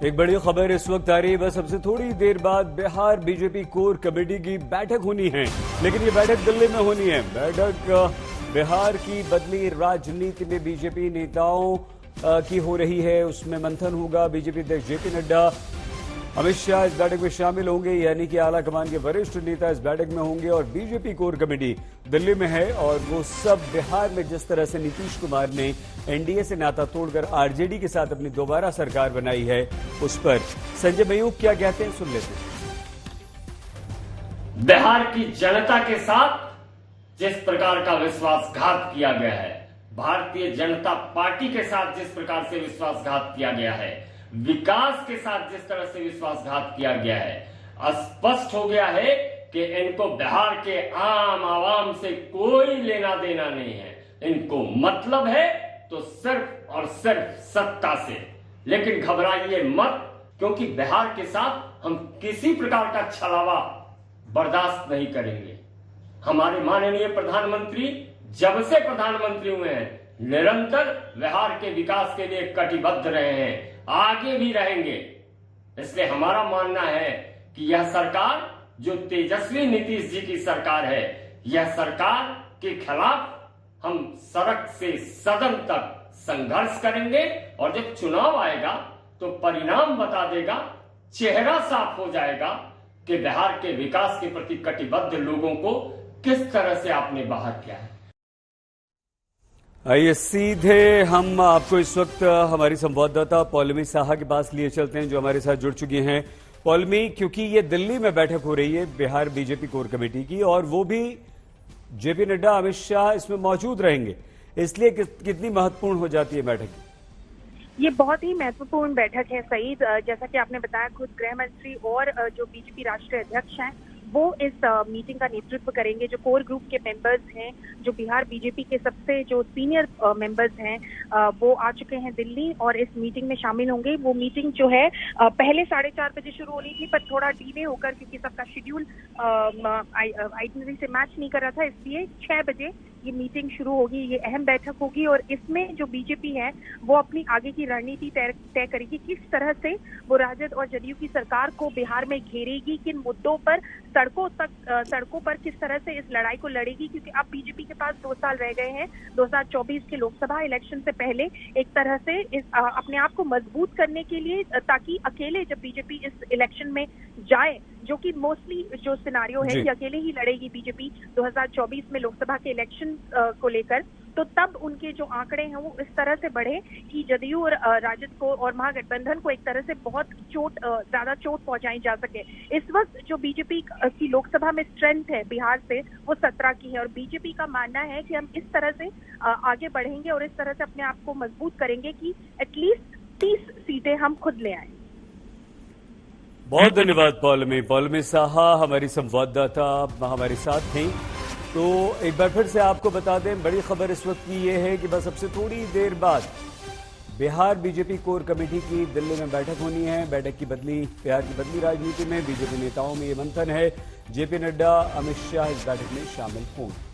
एक बड़ी खबर इस वक्त आ रही है, बस सबसे थोड़ी देर बाद बिहार बीजेपी कोर कमेटी की बैठक होनी है, लेकिन ये बैठक दिल्ली में होनी है। बैठक बिहार की बदली राजनीति में बीजेपी नेताओं की हो रही है, उसमें मंथन होगा। बीजेपी अध्यक्ष जेपी नड्डा, अमित शाह इस बैठक में शामिल होंगे, यानी कि आला कमान के वरिष्ठ नेता इस बैठक में होंगे और बीजेपी कोर कमेटी दिल्ली में है। और वो सब बिहार में जिस तरह से नीतीश कुमार ने एनडीए से नाता तोड़कर आरजेडी के साथ अपनी दोबारा सरकार बनाई है, उस पर संजय मयूख क्या कहते हैं, सुन लेते हैं। बिहार की जनता के साथ जिस प्रकार का विश्वासघात किया गया है, भारतीय जनता पार्टी के साथ जिस प्रकार से विश्वासघात किया गया है, विकास के साथ जिस तरह से विश्वासघात किया गया है, स्पष्ट हो गया है कि इनको बिहार के आम आवाम से कोई लेना देना नहीं है। इनको मतलब है तो सिर्फ और सिर्फ सत्ता से। लेकिन घबराइए मत, क्योंकि बिहार के साथ हम किसी प्रकार का छलावा बर्दाश्त नहीं करेंगे। हमारे माननीय प्रधानमंत्री जब से प्रधानमंत्री हुए हैं, निरंतर बिहार के विकास के लिए कटिबद्ध रहे हैं, आगे भी रहेंगे। इसलिए हमारा मानना है कि यह सरकार जो तेजस्वी नीतीश जी की सरकार है, यह सरकार के खिलाफ हम सड़क से सदन तक संघर्ष करेंगे और जब चुनाव आएगा तो परिणाम बता देगा, चेहरा साफ हो जाएगा कि बिहार के विकास के प्रति कटिबद्ध लोगों को किस तरह से आपने बाहर किया है। आइए सीधे हम आपको इस वक्त हमारी संवाददाता पौलमी साहा के पास लिए चलते हैं, जो हमारे साथ जुड़ चुकी हैं। पौलमी, क्योंकि ये दिल्ली में बैठक हो रही है बिहार बीजेपी कोर कमेटी की, और वो भी जेपी नड्डा, अमित शाह इसमें मौजूद रहेंगे, इसलिए कितनी महत्वपूर्ण हो जाती है बैठक? ये बहुत ही महत्वपूर्ण बैठक है सईद। जैसा कि आपने बताया, खुद गृह मंत्री और जो बीजेपी राष्ट्रीय अध्यक्ष हैं वो इस मीटिंग का नेतृत्व करेंगे। जो कोर ग्रुप के मेंबर्स हैं, जो बिहार बीजेपी के सबसे जो सीनियर मेंबर्स हैं, वो आ चुके हैं दिल्ली और इस मीटिंग में शामिल होंगे। वो मीटिंग जो है पहले 4:30 बजे शुरू होनी थी, पर थोड़ा डिले होकर, क्योंकि सबका शेड्यूल आइटनरी से मैच नहीं कर रहा था, इसलिए 6 बजे ये मीटिंग शुरू होगी। ये अहम बैठक होगी और इसमें जो बीजेपी है वो अपनी आगे की रणनीति तय करेगी, किस तरह से वो राजद और जदयू की सरकार को बिहार में घेरेगी, किन मुद्दों पर सड़कों पर किस तरह से इस लड़ाई को लड़ेगी। क्योंकि अब बीजेपी के पास 2 साल रह गए हैं 2024 के लोकसभा इलेक्शन से पहले, एक तरह से इस अपने आप को मजबूत करने के लिए, ताकि अकेले जब बीजेपी इस इलेक्शन में जाए, जो कि मोस्टली जो सिनारियो है कि अकेले ही लड़ेगी बीजेपी 2024 में लोकसभा के इलेक्शन को लेकर, तो तब उनके जो आंकड़े हैं वो इस तरह से बढ़े कि जदयू और राजद को और महागठबंधन को एक तरह से बहुत ज्यादा चोट पहुंचाई जा सके। इस वक्त जो बीजेपी की लोकसभा में स्ट्रेंथ है बिहार से, वो 17 की है और बीजेपी का मानना है कि हम इस तरह से आगे बढ़ेंगे और इस तरह से अपने आप को मजबूत करेंगे कि एटलीस्ट 30 सीटें हम खुद ले आए। बहुत धन्यवाद पौलमी साहा, हमारी संवाददाता हमारे साथ थी। तो एक बार फिर से आपको बता दें, बड़ी खबर इस वक्त की ये है कि बस सबसे थोड़ी देर बाद बिहार बीजेपी कोर कमेटी की दिल्ली में बैठक होनी है। बैठक की बिहार की बदली राजनीति में बीजेपी नेताओं में ये मंथन है। जेपी नड्डा, अमित शाह इस बैठक में शामिल होंगे।